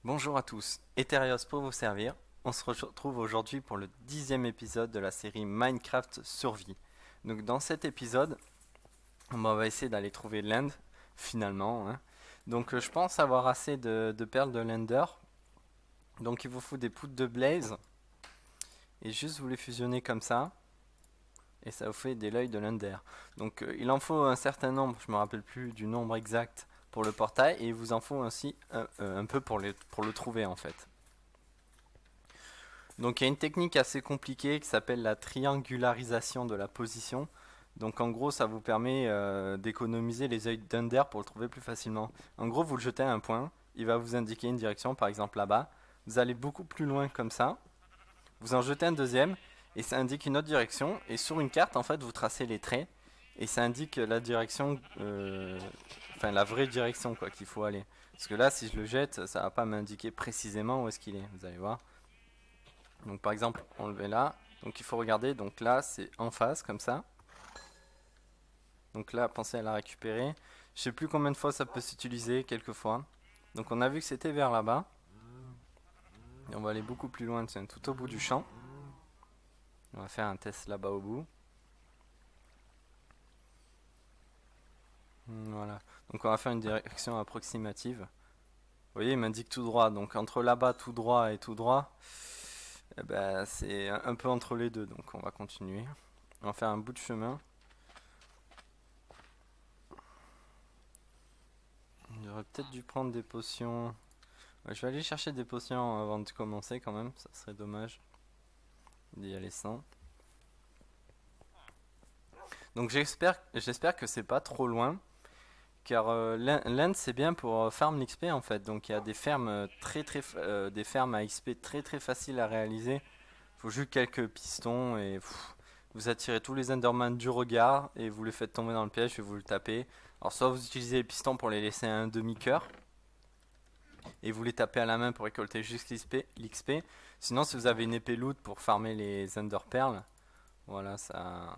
Bonjour à tous, Eterios pour vous servir. On se retrouve aujourd'hui pour le 10e épisode de la série Minecraft Survie. Donc dans cet épisode, on va essayer d'aller trouver l'End, finalement. Donc je pense avoir assez de perles de l'Ender. Donc il vous faut des poutres de Blaze. Et juste vous les fusionnez comme ça. Et ça vous fait des l'œil de l'Ender. Donc il en faut un certain nombre, je me rappelle plus du nombre exact pour le portail. Et il vous en faut aussi un peu pour le trouver en fait. Donc il y a une technique assez compliquée qui s'appelle la triangularisation de la position. Donc en gros ça vous permet d'économiser les œils d'Under pour le trouver plus facilement. En gros vous le jetez à un point, il va vous indiquer une direction, par exemple là-bas. Vous allez beaucoup plus loin comme ça, vous en jetez un deuxième et ça indique une autre direction. Et sur une carte en fait vous tracez les traits et ça indique la direction, enfin la vraie direction quoi qu'il faut aller. Parce que là si je le jette ça va pas m'indiquer précisément où est-ce qu'il est, vous allez voir. Donc par exemple, on le met là. Donc il faut regarder. Donc là, c'est en face, comme ça. Donc là, pensez à la récupérer. Je sais plus combien de fois ça peut s'utiliser, quelques fois. Donc on a vu que c'était vers là-bas. Et on va aller beaucoup plus loin, tiens, tout au bout du champ. On va faire un test là-bas au bout. Voilà. Donc on va faire une direction approximative. Vous voyez, il m'indique tout droit. Donc entre là-bas, tout droit et tout droit, eh ben, c'est un peu entre les deux. Donc on va continuer. On va faire un bout de chemin. J'aurais peut-être dû prendre des potions. Ouais, je vais aller chercher des potions avant de commencer quand même, ça serait dommage d'y aller sans. Donc j'espère que c'est pas trop loin, car l'Inde c'est bien pour farm l'XP en fait. Donc il y a des fermes des fermes à XP très faciles à réaliser. Faut juste quelques pistons et vous attirez tous les Enderman du regard et vous les faites tomber dans le piège et vous le tapez. Alors soit vous utilisez les pistons pour les laisser à un demi-cœur et vous les tapez à la main pour récolter juste l'XP. Sinon, si vous avez une épée loot pour farmer les Ender Pearls, voilà, ça.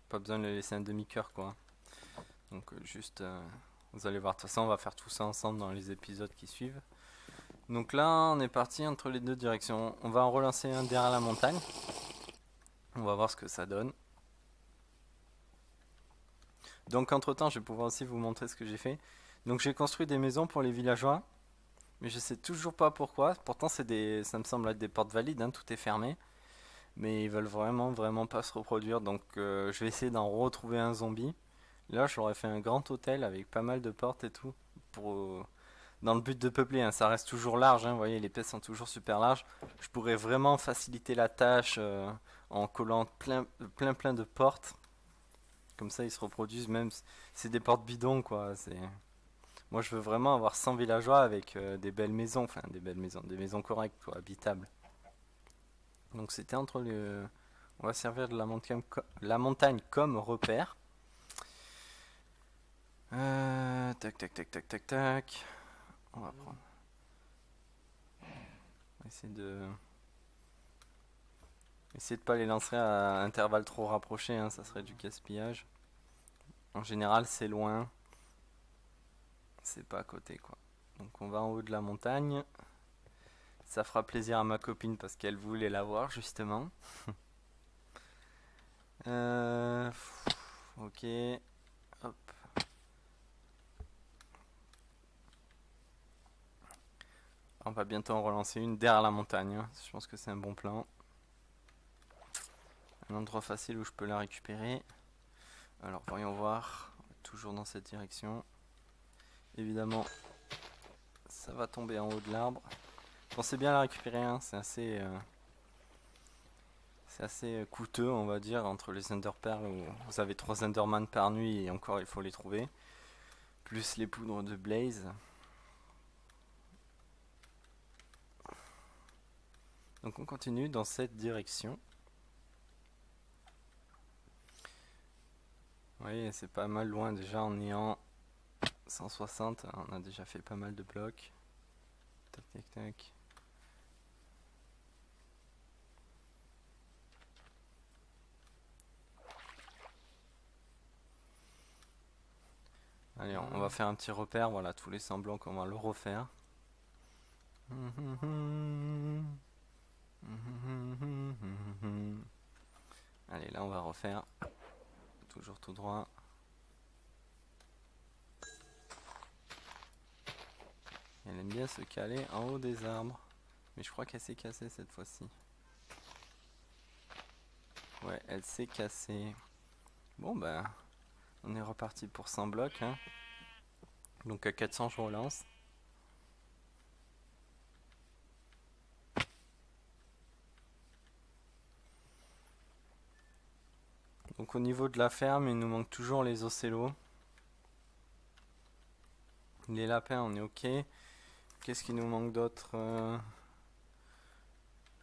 Pas besoin de le laisser un demi-cœur quoi. Donc, vous allez voir, de toute façon, on va faire tout ça ensemble dans les épisodes qui suivent. Donc là, on est parti entre les deux directions. On va en relancer un derrière la montagne. On va voir ce que ça donne. Donc, entre temps, je vais pouvoir aussi vous montrer ce que j'ai fait. Donc, j'ai construit des maisons pour les villageois. Mais je sais toujours pas pourquoi. Pourtant, ça me semble être des portes valides, hein, tout est fermé. Mais ils veulent vraiment pas se reproduire. Donc, je vais essayer d'en retrouver un zombie. Là, je leur ai fait un grand hôtel avec pas mal de portes et tout. Dans le but de peupler, hein. Ça reste toujours large, hein, vous voyez, les pièces sont toujours super larges. Je pourrais vraiment faciliter la tâche en collant plein de portes. Comme ça, ils se reproduisent, même. C'est des portes bidons, quoi. Moi, je veux vraiment avoir 100 villageois avec des belles maisons, enfin des maisons correctes, quoi, habitables. Donc c'était entre le... On va servir de la montagne comme repère. Tac. On va prendre... On va essayer de pas les lancer à intervalles trop rapprochés, hein, ça serait du gaspillage. En général, c'est loin. C'est pas à côté, quoi. Donc on va en haut de la montagne. Ça fera plaisir à ma copine parce qu'elle voulait la voir justement. Ok. Hop. On va bientôt en relancer une derrière la montagne, hein. Je pense que c'est un bon plan. Un endroit facile où je peux la récupérer. Alors voyons voir. Toujours dans cette direction. Évidemment, ça va tomber en haut de l'arbre. Pensez bien à la récupérer, hein. C'est assez coûteux, on va dire, entre les Enderpearls où vous avez 3 Enderman par nuit et encore il faut les trouver. Plus les poudres de Blaze. Donc on continue dans cette direction. Vous voyez, c'est pas mal loin déjà, on est en 160, on a déjà fait pas mal de blocs. Tac. Allez, on va faire un petit repère, voilà, tous les semblants qu'on va le refaire. Allez, là on va refaire. Toujours tout droit. Elle aime bien se caler en haut des arbres. Mais je crois qu'elle s'est cassée cette fois-ci. Ouais, elle s'est cassée. Bon bah, on est reparti pour 100 blocs. Hein. Donc à 400 je relance. Donc au niveau de la ferme, il nous manque toujours les océlos. Les lapins, on est ok. Qu'est-ce qui nous manque d'autre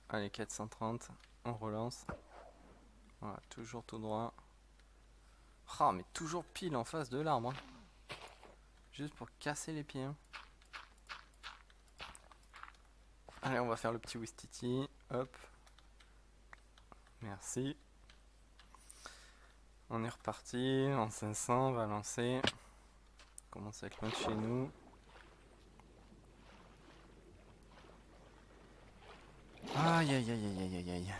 Allez, 430. On relance. Voilà, toujours tout droit. Ah, mais toujours pile en face de l'arbre. Hein. Juste pour casser les pieds. Hein. Allez, on va faire le petit Wistiti. Hop. Merci. On est reparti. En 500, on va lancer. On commence à être loin de chez nous. Aïe aïe aïe aïe aïe aïe aïe.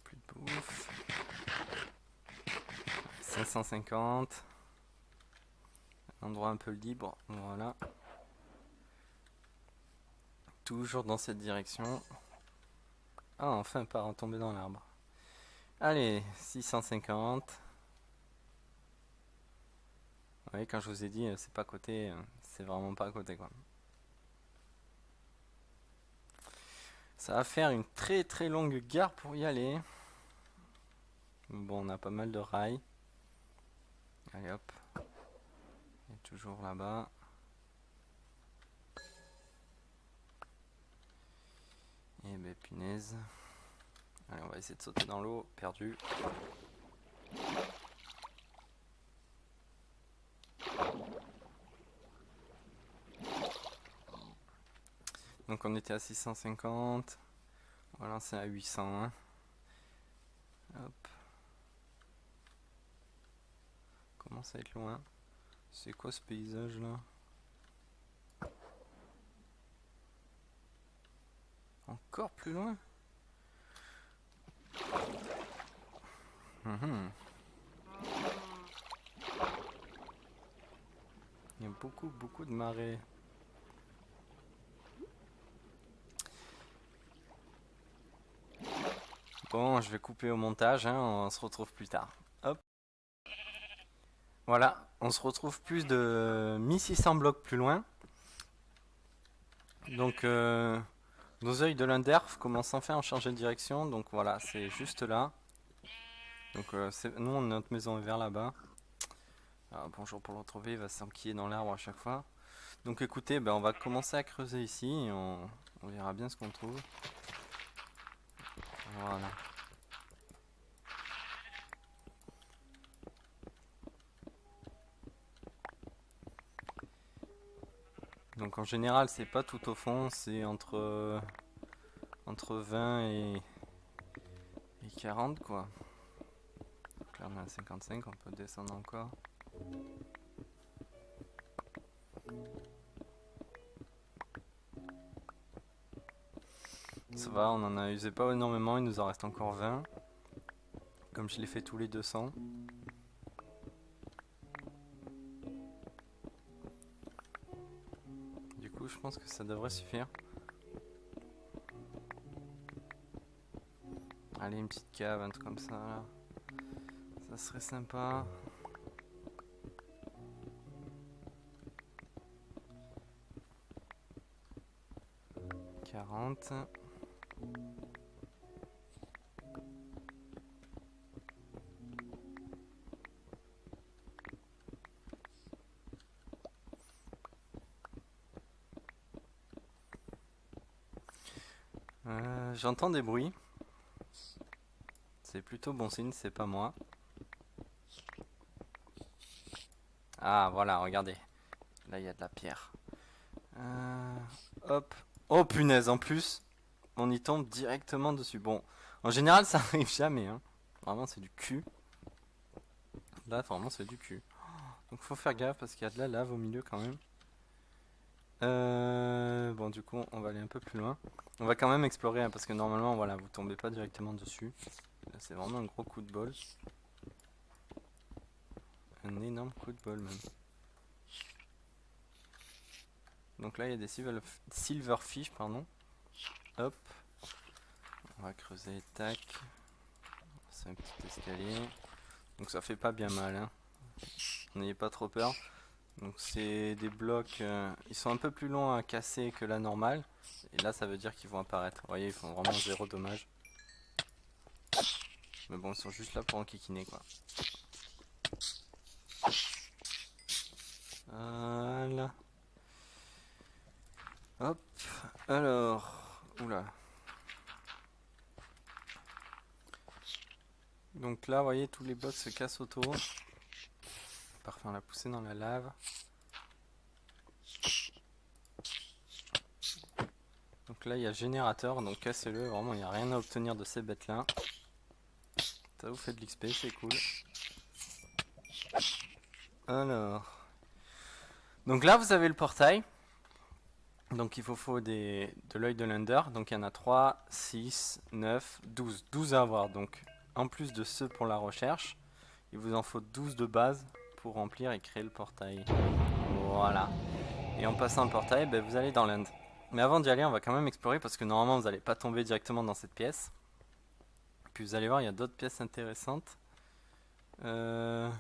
Plus de bouffe. 550. Un endroit un peu libre. Voilà. Toujours dans cette direction. Ah, enfin, pas retomber dans l'arbre. Allez, 650. Oui, quand je vous ai dit, c'est pas à côté, c'est vraiment pas à côté, quoi. Ça va faire une très très longue gare pour y aller. Bon, on a pas mal de rails. Allez hop. Il est toujours là-bas. Et ben punaise. Allez, on va essayer de sauter dans l'eau. Perdu. Donc on était à 650. On va lancer à 800. Hein. Hop. Commence à être loin. C'est quoi ce paysage là? Encore plus loin? Il y a beaucoup de marées. Bon, je vais couper au montage, hein, on se retrouve plus tard. Hop. Voilà, on se retrouve plus de 1600 blocs plus loin. Donc, nos œils de l'Underf commencent enfin à changer de direction. Donc voilà, c'est juste là. Donc, nous, notre maison est vers là-bas. Bonjour pour le retrouver, il va s'enquiller dans l'arbre à chaque fois. Donc écoutez, ben, on va commencer à creuser ici. Et on verra bien ce qu'on trouve. Voilà. Donc en général, c'est pas tout au fond, c'est entre 20 et 40 quoi. Donc là on est à 55, on peut descendre encore. Ça va, on en a usé pas énormément, il nous en reste encore 20. Comme je l'ai fait tous les 200. Du coup, je pense que ça devrait suffire. Allez, une petite cave, un truc comme ça là. Ça serait sympa. J'entends des bruits. C'est plutôt bon signe, c'est pas moi. Ah voilà, regardez. Là il y a de la pierre. Hop. Oh punaise, en plus, on y tombe directement dessus. Bon, en général ça arrive jamais. Hein. Vraiment, c'est du cul. Là, vraiment, c'est du cul. Donc, faut faire gaffe parce qu'il y a de la lave au milieu quand même. Bon, du coup, on va aller un peu plus loin. On va quand même explorer hein, parce que normalement, voilà, vous tombez pas directement dessus. Là, c'est vraiment un gros coup de bol. Un énorme coup de bol même. Donc là, il y a des silverfish, pardon. Hop. On va creuser, tac. C'est un petit escalier. Donc ça fait pas bien mal, hein. N'ayez pas trop peur. Donc c'est des blocs, ils sont un peu plus longs à casser que la normale. Et là ça veut dire qu'ils vont apparaître. Vous voyez, ils font vraiment zéro dommage. Mais bon, ils sont juste là pour enquiquiner quoi. Voilà. Hop. Alors. Oula. Donc là, vous voyez, tous les blocs se cassent autour. Parfait, on l'a poussé dans la lave. Donc là, il y a générateur, donc cassez-le. Vraiment, il n'y a rien à obtenir de ces bêtes-là. Ça vous fait de l'XP, c'est cool. Alors. Donc là, vous avez le portail. Donc il vous faut de l'œil de l'Ender. Donc il y en a 3, 6, 9, 12. 12 à avoir. Donc en plus de ceux pour la recherche, il vous en faut 12 de base pour remplir et créer le portail. Voilà. Et en passant le portail, ben, vous allez dans l'End. Mais avant d'y aller, on va quand même explorer parce que normalement vous n'allez pas tomber directement dans cette pièce. Puis vous allez voir, il y a d'autres pièces intéressantes. Bon,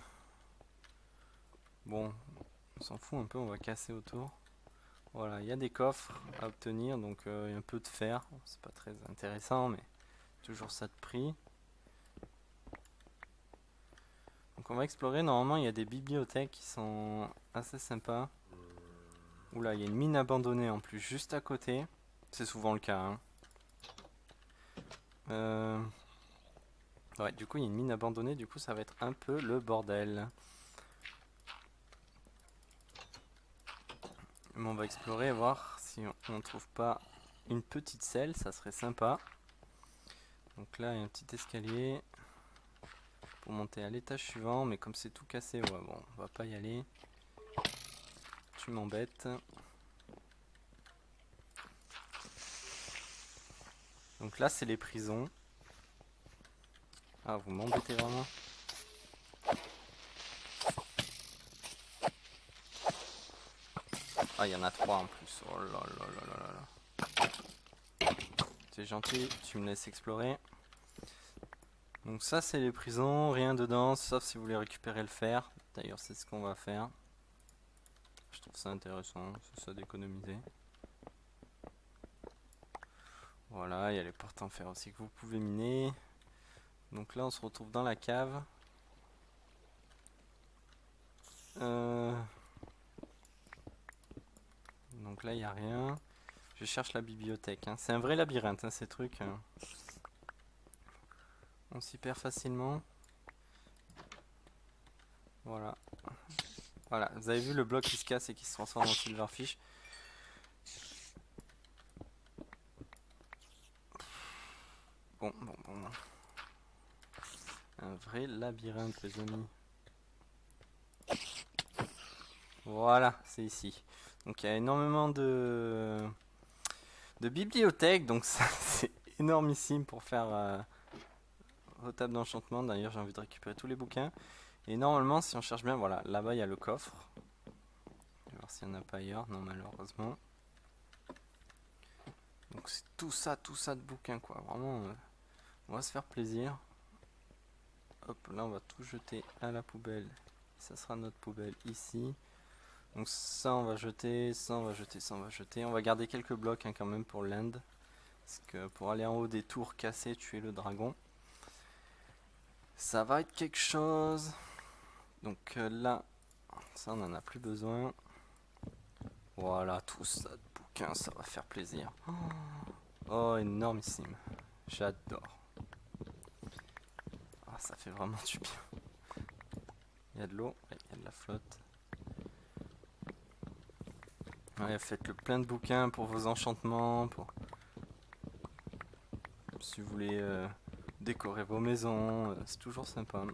on s'en fout un peu, on va casser autour. Voilà, il y a des coffres à obtenir, donc il y a un peu de fer. Bon, c'est pas très intéressant, mais toujours ça de prix. Donc on va explorer, normalement il y a des bibliothèques qui sont assez sympas. Oula, il y a une mine abandonnée en plus juste à côté. C'est souvent le cas. Hein. Ouais, du coup il y a une mine abandonnée, du coup ça va être un peu le bordel. Mais on va explorer et voir si on ne trouve pas une petite selle, ça serait sympa. Donc là il y a un petit escalier pour monter à l'étage suivant, mais comme c'est tout cassé, ouais, bon, on va pas y aller. Tu m'embêtes. Donc là c'est les prisons. Ah, vous m'embêtez vraiment. Ah, il y en a 3 en plus. Oh là là là là là là. C'est gentil, tu me laisses explorer. Donc ça c'est les prisons, rien dedans, sauf si vous voulez récupérer le fer. D'ailleurs c'est ce qu'on va faire. Je trouve ça intéressant, c'est ça d'économiser. Voilà, il y a les portes en fer aussi que vous pouvez miner. Donc là on se retrouve dans la cave. Donc là il n'y a rien. Je cherche la bibliothèque. Hein. C'est un vrai labyrinthe hein, ces trucs. Hein. On s'y perd facilement. Voilà. Voilà, vous avez vu le bloc qui se casse et qui se transforme en silverfish. Bon. Un vrai labyrinthe les amis. Voilà, c'est ici. Donc il y a énormément de bibliothèques, donc ça c'est énormissime pour faire vos tables d'enchantement. D'ailleurs j'ai envie de récupérer tous les bouquins. Et normalement si on cherche bien, voilà, là-bas il y a le coffre. Je vais voir s'il n'y en a pas ailleurs, non malheureusement. Donc c'est tout ça de bouquins quoi, vraiment on va se faire plaisir. Hop, là on va tout jeter à la poubelle. Ça sera notre poubelle ici. Donc ça on va jeter, ça on va jeter, ça on va jeter. On va garder quelques blocs hein, quand même pour l'end. Parce que pour aller en haut des tours cassées, tuer le dragon. Ça va être quelque chose. Donc là, ça on en a plus besoin. Voilà, tout ça de bouquins, ça va faire plaisir. Oh, énormissime. J'adore. Ah, ça fait vraiment du bien. Il y a de l'eau, il y a de la flotte. Ouais, faites le plein de bouquins pour vos enchantements, si vous voulez décorer vos maisons, c'est toujours sympa.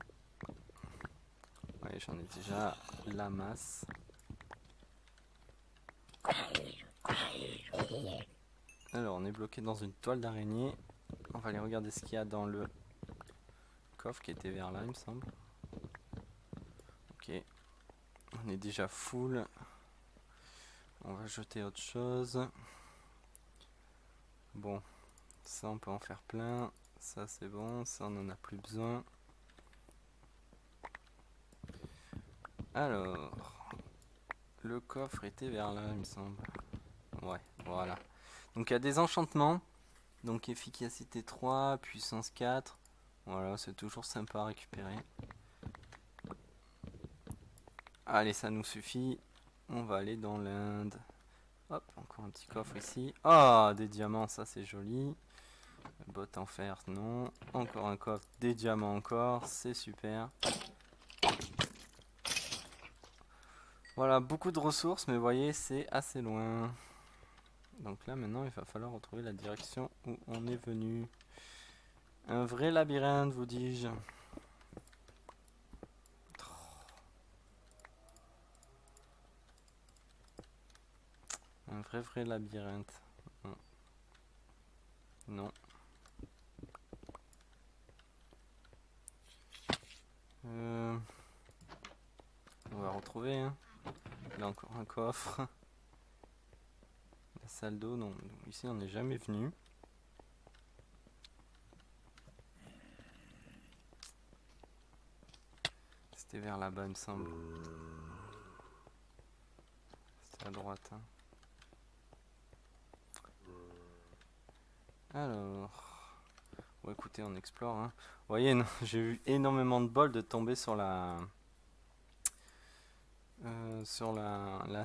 Ouais, j'en ai déjà la masse. Alors, on est bloqué dans une toile d'araignée. On va aller regarder ce qu'il y a dans le coffre qui était vers là, il me semble. Ok. On est déjà full. On va jeter autre chose. Bon, ça on peut en faire plein. Ça c'est bon, ça on en a plus besoin. Alors, le coffre était vers là, il me semble. Ouais, voilà. Donc il y a des enchantements. Donc efficacité 3, puissance 4. Voilà, c'est toujours sympa à récupérer. Allez, ça nous suffit. On va aller dans l'Inde. Hop, encore un petit coffre ici. Ah, des diamants, ça c'est joli. Botte en fer, non. Encore un coffre, des diamants encore, c'est super. Voilà, beaucoup de ressources, mais vous voyez, c'est assez loin. Donc là, maintenant, il va falloir retrouver la direction où on est venu. Un vrai labyrinthe, vous dis-je. Un vrai labyrinthe. Non. On va retrouver. Hein. Là encore un coffre. La salle d'eau, non. Ici on n'est jamais venu. C'était vers là-bas il me semble. C'était à droite. Hein. Alors. Bon écoutez, on explore. Hein. Vous voyez, j'ai eu énormément de bol de tomber sur la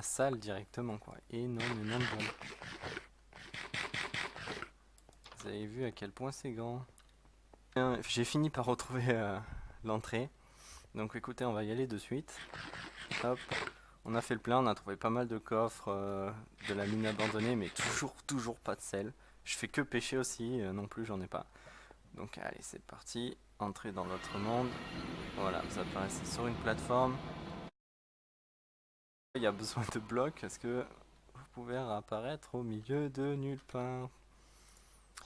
salle directement, quoi. Énormément de bol. Vous avez vu à quel point c'est grand. J'ai fini par retrouver l'entrée. Donc écoutez, on va y aller de suite. Hop. On a fait le plein, on a trouvé pas mal de coffres de la mine abandonnée, mais toujours pas de sel. Je fais que pêcher aussi, non plus j'en ai pas. Donc allez, c'est parti. Entrer dans l'autre monde. Voilà, vous apparaissez sur une plateforme. Il y a besoin de blocs parce que vous pouvez apparaître au milieu de nulle part.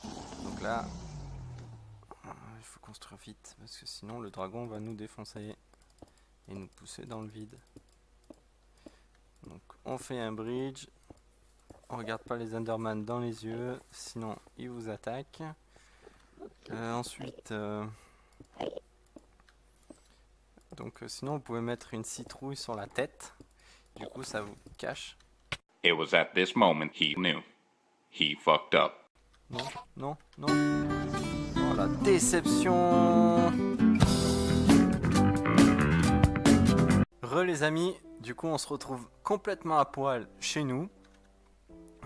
Donc là, il faut construire vite parce que sinon le dragon va nous défoncer et nous pousser dans le vide. Donc on fait un bridge. On regarde pas les Enderman dans les yeux, sinon ils vous attaquent. Ensuite, sinon vous pouvez mettre une citrouille sur la tête. Du coup, ça vous cache. It was at this moment he knew. He fucked up. Non. Oh la déception! Les amis, du coup on se retrouve complètement à poil chez nous.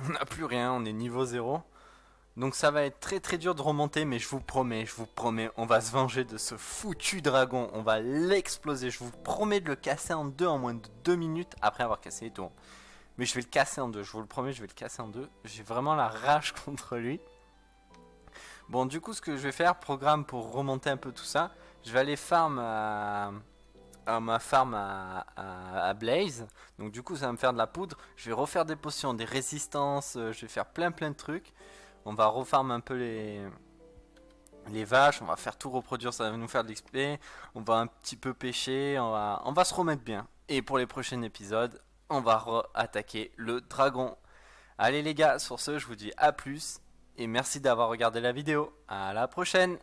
On n'a plus rien, on est niveau 0. Donc ça va être très dur de remonter, mais je vous promets, on va se venger de ce foutu dragon. On va l'exploser, je vous promets de le casser en deux en moins de 2 minutes après avoir cassé les tours. Mais je vais le casser en deux, je vous le promets, je vais le casser en deux. J'ai vraiment la rage contre lui. Bon, du coup ce que je vais faire, programme pour remonter un peu tout ça. Je vais aller farm à ma farm à Blaze. Donc du coup ça va me faire de la poudre. Je vais refaire des potions, des résistances. Je vais faire plein de trucs. On va refarm un peu les vaches. On va faire tout reproduire. Ça va nous faire de l'XP. On va un petit peu pêcher. On va se remettre bien. Et pour les prochains épisodes, on va attaquer le dragon. Allez les gars, sur ce je vous dis à plus. Et merci d'avoir regardé la vidéo. À la prochaine.